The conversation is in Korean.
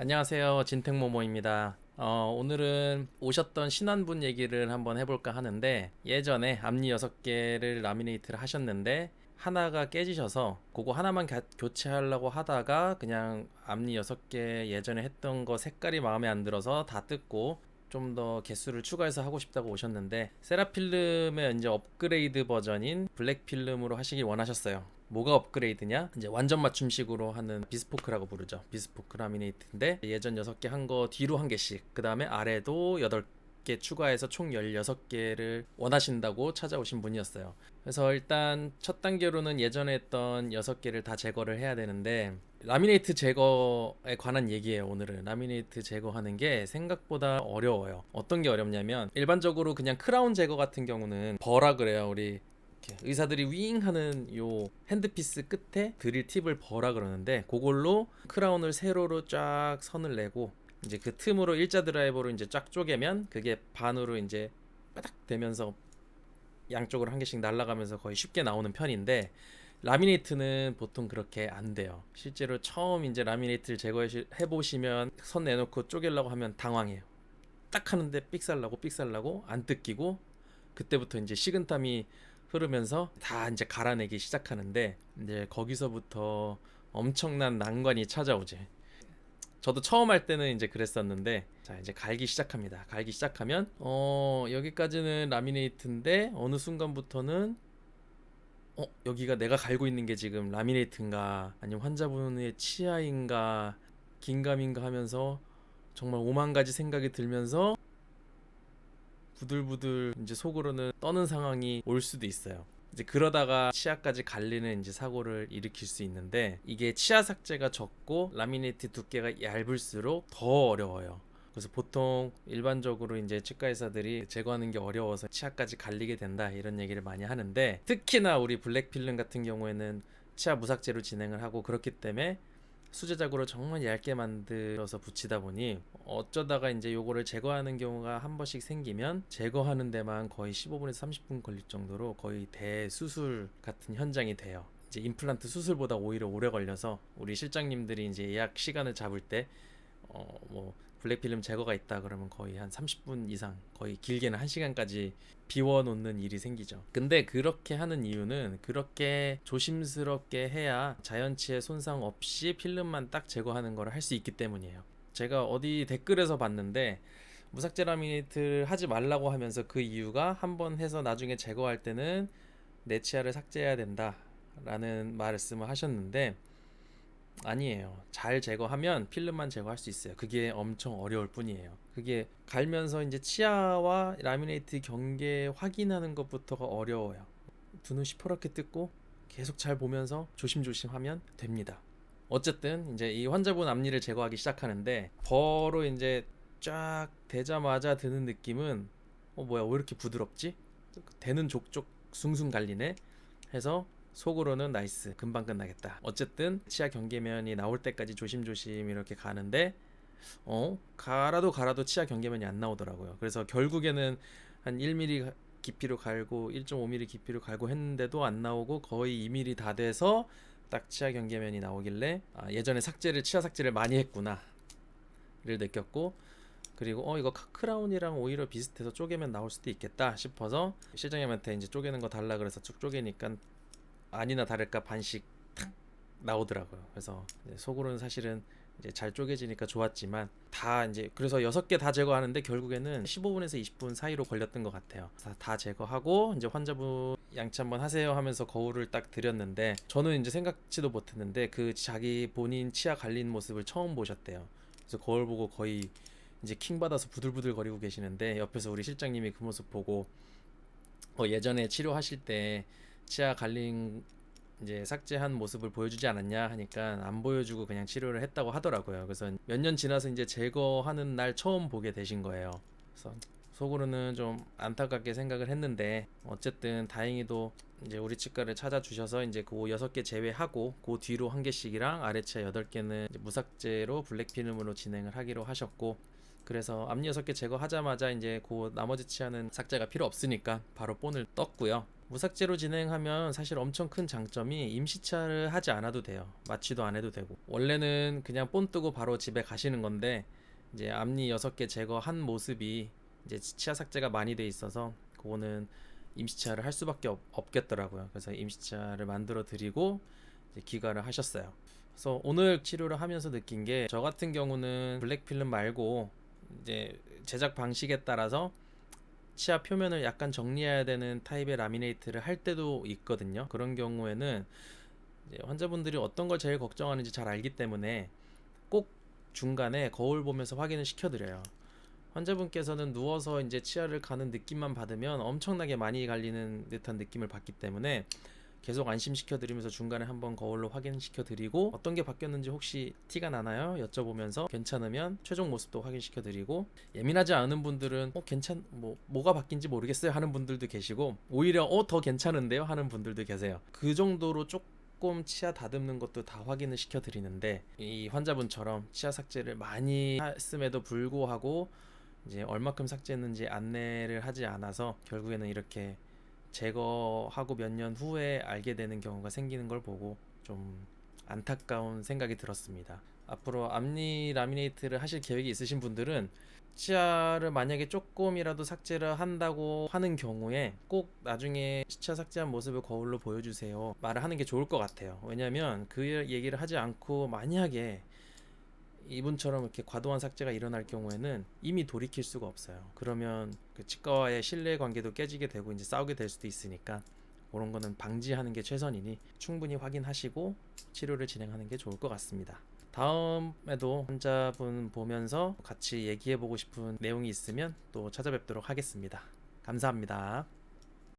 안녕하세요. 진택모모입니다. 오늘은 오셨던 신환분 얘기를 한번 해볼까 하는데, 예전에 앞니 6개를 라미네이트를 하셨는데 하나가 깨지셔서 그거 하나만 교체하려고 하다가 그냥 앞니 6개 예전에 했던 거 색깔이 마음에 안 들어서 다 뜯고 좀 더 개수를 추가해서 하고 싶다고 오셨는데, 세라필름의 이제 업그레이드 버전인 블랙 필름으로 하시길 원하셨어요. 뭐가 업그레이드냐? 이제 완전 맞춤식으로 하는 비스포크라고 부르죠. 비스포크 라미네이트인데, 예전 6개 한 거 뒤로 한 개씩, 그 다음에 아래도 8개 추가해서 총 16개를 원하신다고 찾아오신 분이었어요. 그래서 일단 첫 단계로는 예전에 했던 6개를 다 제거를 해야 되는데, 라미네이트 제거에 관한 얘기예요. 오늘은 라미네이트 제거하는 게 생각보다 어려워요. 어떤 게 어렵냐면, 일반적으로 그냥 크라운 제거 같은 경우는 버라 그래요. 우리 이렇게 의사들이 윙 하는 요 핸드피스 끝에 드릴 팁을 버라 그러는데, 그걸로 크라운을 세로로 쫙 선을 내고 이제 그 틈으로 일자 드라이버로 이제 쫙 쪼개면 그게 반으로 이제 바닥 되면서 양쪽으로 한 개씩 날아가면서 거의 쉽게 나오는 편인데, 라미네이트는 보통 그렇게 안 돼요. 실제로 처음 이제 라미네이트를 제거해 보시면 선 내놓고 쪼개려고 하면 당황해요. 딱 하는데 삑살나고 안 뜯기고, 그때부터 이제 식은땀이 흐르면서 다 이제 갈아내기 시작하는데, 이제 거기서부터 엄청난 난관이 찾아오지. 저도 처음 할 때는 이제 그랬었는데, 자 이제 갈기 시작합니다. 갈기 시작하면 여기까지는 라미네이트인데 어느 순간부터는 여기가 내가 갈고 있는 게 지금 라미네이트인가 아니면 환자분의 치아인가 긴감인가 하면서 정말 오만 가지 생각이 들면서 부들부들 이제 속으로는 떠는 상황이 올 수도 있어요. 이제 그러다가 치아까지 갈리는 이제 사고를 일으킬 수 있는데, 이게 치아 삭제가 적고 라미네이트 두께가 얇을수록 더 어려워요. 그래서 보통 일반적으로 이제 치과 의사들이 제거하는 게 어려워서 치아까지 갈리게 된다 이런 얘기를 많이 하는데, 특히나 우리 블랙 필름 같은 경우에는 치아 무삭제로 진행을 하고 그렇기 때문에 수제작으로 정말 얇게 만들어서 붙이다 보니 어쩌다가 이제 요거를 제거하는 경우가 한 번씩 생기면 제거하는 데만 거의 15분에서 30분 걸릴 정도로 거의 대수술 같은 현장이 돼요. 이제 임플란트 수술보다 오히려 오래 걸려서 우리 실장님들이 이제 예약 시간을 잡을 때 뭐 블랙필름 제거가 있다 그러면 거의 한 30분 이상, 거의 길게는 1시간까지 비워놓는 일이 생기죠. 근데 그렇게 하는 이유는, 그렇게 조심스럽게 해야 자연치의 손상 없이 필름만 딱 제거하는 걸 할 수 있기 때문이에요. 제가 어디 댓글에서 봤는데, 무삭제 라미네이트를 하지 말라고 하면서 그 이유가 한 번 해서 나중에 제거할 때는 내 치아를 삭제해야 된다 라는 말씀을 하셨는데, 아니에요. 잘 제거하면 필름만 제거할 수 있어요. 그게 엄청 어려울 뿐이에요. 그게 갈면서 이제 치아와 라미네이트 경계 확인하는 것부터가 어려워요. 두 눈 시퍼렇게 뜯고 계속 잘 보면서 조심조심 하면 됩니다. 어쨌든 이제 이 환자분 앞니를 제거하기 시작하는데, 버로 이제 쫙 대자마자 드는 느낌은 뭐야 왜 이렇게 부드럽지? 대는 족족 숭숭 갈리네 해서 속으로는 나이스, 금방 끝나겠다. 어쨌든 치아 경계면이 나올 때까지 조심조심 이렇게 가는데, 갈아도 치아 경계면이 안 나오더라고요. 그래서 결국에는 한 1mm 깊이로 갈고 1.5mm 깊이로 갈고 했는데도 안 나오고 거의 2mm 다 돼서 딱 치아 경계면이 나오길래, 예전에 치아 삭제를 많이 했구나를 느꼈고, 그리고 이거 크라운이랑 오히려 비슷해서 쪼개면 나올 수도 있겠다 싶어서 실장님한테 이제 쪼개는 거 달라 그래서 쭉 쪼개니까 아니나 다를까 반씩 탁 나오더라고요. 그래서 속으로는 사실은 이제 잘 쪼개지니까 좋았지만, 다 이제 그래서 6개 다 제거하는데 결국에는 15분에서 20분 사이로 걸렸던 것 같아요. 다 제거하고 이제 환자분 양치 한번 하세요 하면서 거울을 딱 드렸는데, 저는 이제 생각지도 못했는데 그 자기 본인 치아 갈린 모습을 처음 보셨대요. 그래서 거울 보고 거의 이제 킹 받아서 부들부들 거리고 계시는데, 옆에서 우리 실장님이 그 모습 보고 예전에 치료하실 때 치아 갈린 이제 삭제한 모습을 보여주지 않았냐 하니까 안 보여주고 그냥 치료를 했다고 하더라고요. 그래서 몇 년 지나서 이제 제거하는 날 처음 보게 되신 거예요. 그래서 속으로는 좀 안타깝게 생각을 했는데, 어쨌든 다행히도 이제 우리 치과를 찾아주셔서 이제 그 6개 제외하고 그 뒤로 한 개씩이랑 아래 치아 8개는 무삭제로 블랙필름으로 진행을 하기로 하셨고, 그래서 앞니 6개 제거하자마자 이제 그 나머지 치아는 삭제가 필요 없으니까 바로 본을 떴고요. 무삭제로 진행하면 사실 엄청 큰 장점이 임시치아를 하지 않아도 돼요. 마취도 안 해도 되고. 원래는 그냥 본 뜨고 바로 집에 가시는 건데 이제 앞니 6개 제거한 모습이 이제 치아 삭제가 많이 돼 있어서 그거는 임시치아를 할 수밖에 없겠더라고요. 그래서 임시치아를 만들어 드리고 이제 귀가를 하셨어요. 그래서 오늘 치료를 하면서 느낀 게, 저 같은 경우는 블랙필름 말고 이제 제작 방식에 따라서 치아 표면을 약간 정리해야 되는 타입의 라미네이트를 할 때도 있거든요. 그런 경우에는 이제 환자분들이 어떤 걸 제일 걱정하는지 잘 알기 때문에 꼭 중간에 거울 보면서 확인을 시켜드려요. 환자분께서는 누워서 이제 치아를 가는 느낌만 받으면 엄청나게 많이 갈리는 듯한 느낌을 받기 때문에 계속 안심시켜 드리면서 중간에 한번 거울로 확인시켜 드리고, 어떤 게 바뀌었는지 혹시 티가 나나요? 여쭤보면서 괜찮으면 최종 모습도 확인시켜 드리고, 예민하지 않은 분들은 뭐가 바뀐지 모르겠어요 하는 분들도 계시고, 오히려 더 괜찮은데요 하는 분들도 계세요. 그 정도로 조금 치아 다듬는 것도 다 확인을 시켜 드리는데, 이 환자분처럼 치아 삭제를 많이 했음에도 불구하고 이제 얼마큼 삭제했는지 안내를 하지 않아서 결국에는 이렇게 제거하고 몇 년 후에 알게 되는 경우가 생기는 걸 보고 좀 안타까운 생각이 들었습니다. 앞으로 앞니 라미네이트를 하실 계획이 있으신 분들은 치아를 만약에 조금이라도 삭제를 한다고 하는 경우에 꼭 나중에 치아 삭제한 모습을 거울로 보여주세요 말을 하는 게 좋을 것 같아요. 왜냐면 그 얘기를 하지 않고 만약에 이분처럼 이렇게 과도한 삭제가 일어날 경우에는 이미 돌이킬 수가 없어요. 그러면 그 치과와의 신뢰 관계도 깨지게 되고 이제 싸우게 될 수도 있으니까, 그런 거는 방지하는 게 최선이니 충분히 확인하시고 치료를 진행하는 게 좋을 것 같습니다. 다음에도 환자분 보면서 같이 얘기해 보고 싶은 내용이 있으면 또 찾아뵙도록 하겠습니다. 감사합니다.